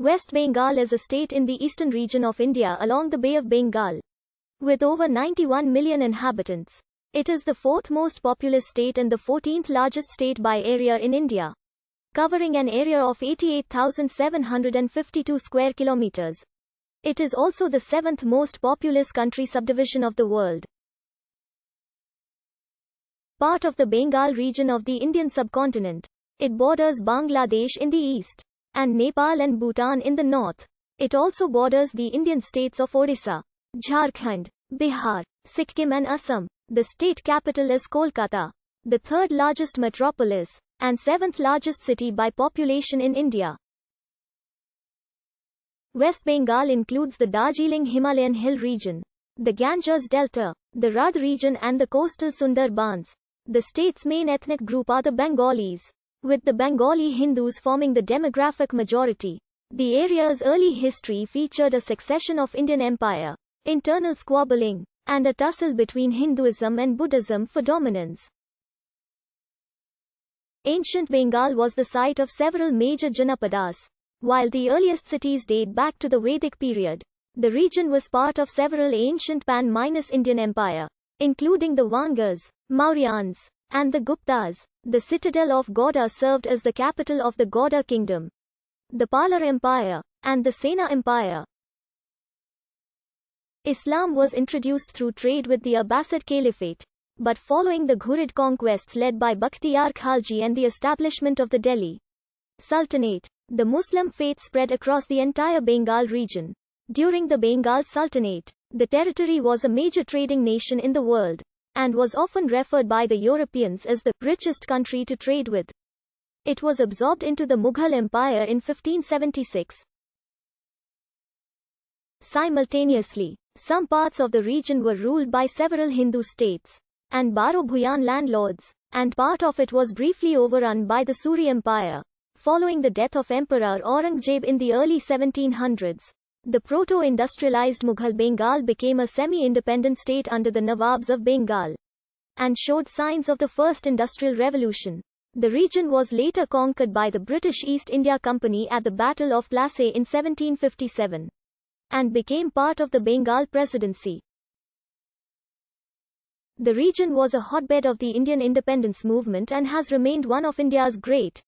West Bengal is a state in the eastern region of India along the Bay of Bengal. With over 91 million inhabitants, it is the fourth most populous state and the 14th largest state by area in India, covering an area of 88,752 square kilometers. It is also the seventh most populous country subdivision of the world. Part of the Bengal region of the Indian subcontinent. It borders Bangladesh in the east, and Nepal and Bhutan in the north. It also borders the Indian states of Odisha, Jharkhand, Bihar, Sikkim and Assam. The state capital is Kolkata, the third largest metropolis, and seventh largest city by population in India. West Bengal includes the Darjeeling Himalayan hill region, the Ganges Delta, the Radh region and the coastal Sundarbans. The state's main ethnic group are the Bengalis, with the Bengali Hindus forming the demographic majority. The area's early history featured a succession of Indian empire, internal squabbling, and a tussle between Hinduism and Buddhism for dominance. Ancient Bengal was the site of several major Janapadas. While the earliest cities date back to the Vedic period, the region was part of several ancient pan-Indian empire, including the Vangas, Mauryans, and the Guptas. The citadel of Gauda served as the capital of the Gauda kingdom, the Palar Empire, and the Sena Empire. Islam was introduced through trade with the Abbasid Caliphate, but following the Ghurid conquests led by Bakhtiyar Khalji and the establishment of the Delhi Sultanate, the Muslim faith spread across the entire Bengal region. During the Bengal Sultanate, the territory was a major trading nation in the world, and was often referred by the Europeans as the richest country to trade with. It was absorbed into the Mughal Empire in 1576. Simultaneously, some parts of the region were ruled by several Hindu states and Baro-Bhuyan landlords, and part of it was briefly overrun by the Suri Empire. Following the death of Emperor Aurangzeb in the early 1700s, the proto-industrialized Mughal Bengal became a semi-independent state under the Nawabs of Bengal, and showed signs of the first industrial revolution. The region was later conquered by the British East India Company at the Battle of Plassey in 1757, and became part of the Bengal Presidency. The region was a hotbed of the Indian independence movement and has remained one of India's great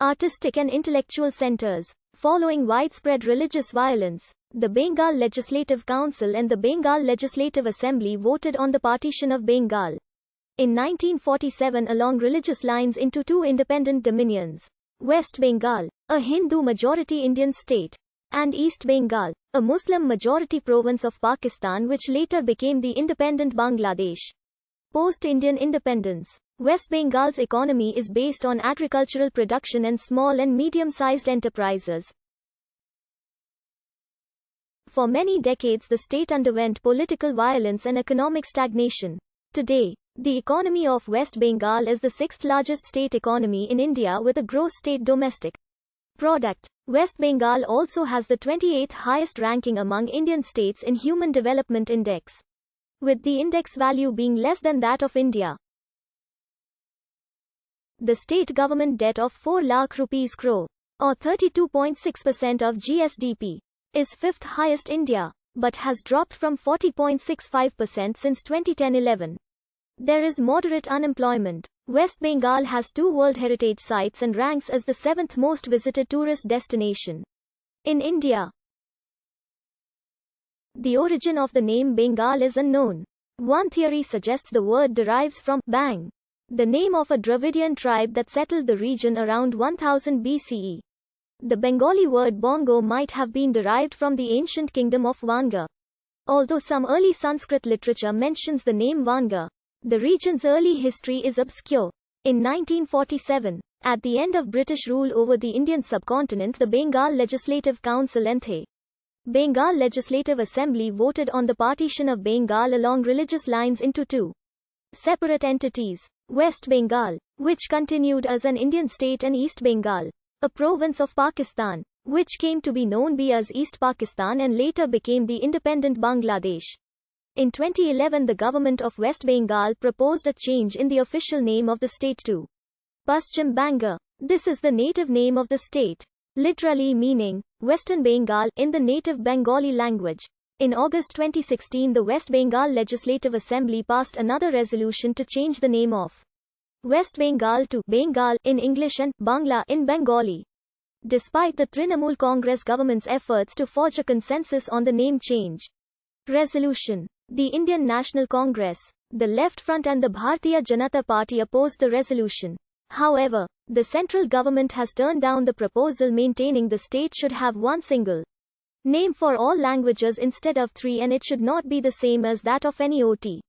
artistic and intellectual centers. Following widespread religious violence, the Bengal Legislative Council and the Bengal Legislative Assembly voted on the partition of Bengal in 1947 along religious lines into two independent dominions: West Bengal, a Hindu-majority Indian state, and East Bengal, a Muslim-majority province of Pakistan which later became the independent Bangladesh. Post-Indian independence, West Bengal's economy is based on agricultural production and small and medium-sized enterprises. For many decades the state underwent political violence and economic stagnation. Today, the economy of West Bengal is the sixth largest state economy in India with a gross state domestic product. West Bengal also has the 28th highest ranking among Indian states in Human Development Index, with the index value being less than that of India. The state government debt of 4 lakh rupees crore, or 32.6% of GSDP, is fifth highest India, but has dropped from 40.65% since 2010-11. There is moderate unemployment. West Bengal has 2 World Heritage Sites and ranks as the 7th most visited tourist destination in India. The origin of the name Bengal is unknown. One theory suggests the word derives from Bang, the name of a Dravidian tribe that settled the region around 1000 BCE. The Bengali word bongo might have been derived from the ancient kingdom of Vanga. Although some early Sanskrit literature mentions the name Vanga, the region's early history is obscure. In 1947, at the end of British rule over the Indian subcontinent, the Bengal Legislative Council and the Bengal Legislative Assembly voted on the partition of Bengal along religious lines into two separate entities: West Bengal, which continued as an Indian state, and East Bengal, a province of Pakistan, which came to be known as East Pakistan and later became the independent Bangladesh. In 2011, the government of West Bengal proposed a change in the official name of the state to Paschim Banga. This is the native name of the state, literally meaning Western Bengal, in the native Bengali language. In August 2016, the West Bengal Legislative Assembly passed another resolution to change the name of West Bengal to Bengal in English and Bangla in Bengali. Despite the Trinamool Congress government's efforts to forge a consensus on the name change resolution, the Indian National Congress, the Left Front and the Bharatiya Janata Party opposed the resolution. However, the central government has turned down the proposal, maintaining the state should have one single name for all languages instead of three, and it should not be the same as that of any OT.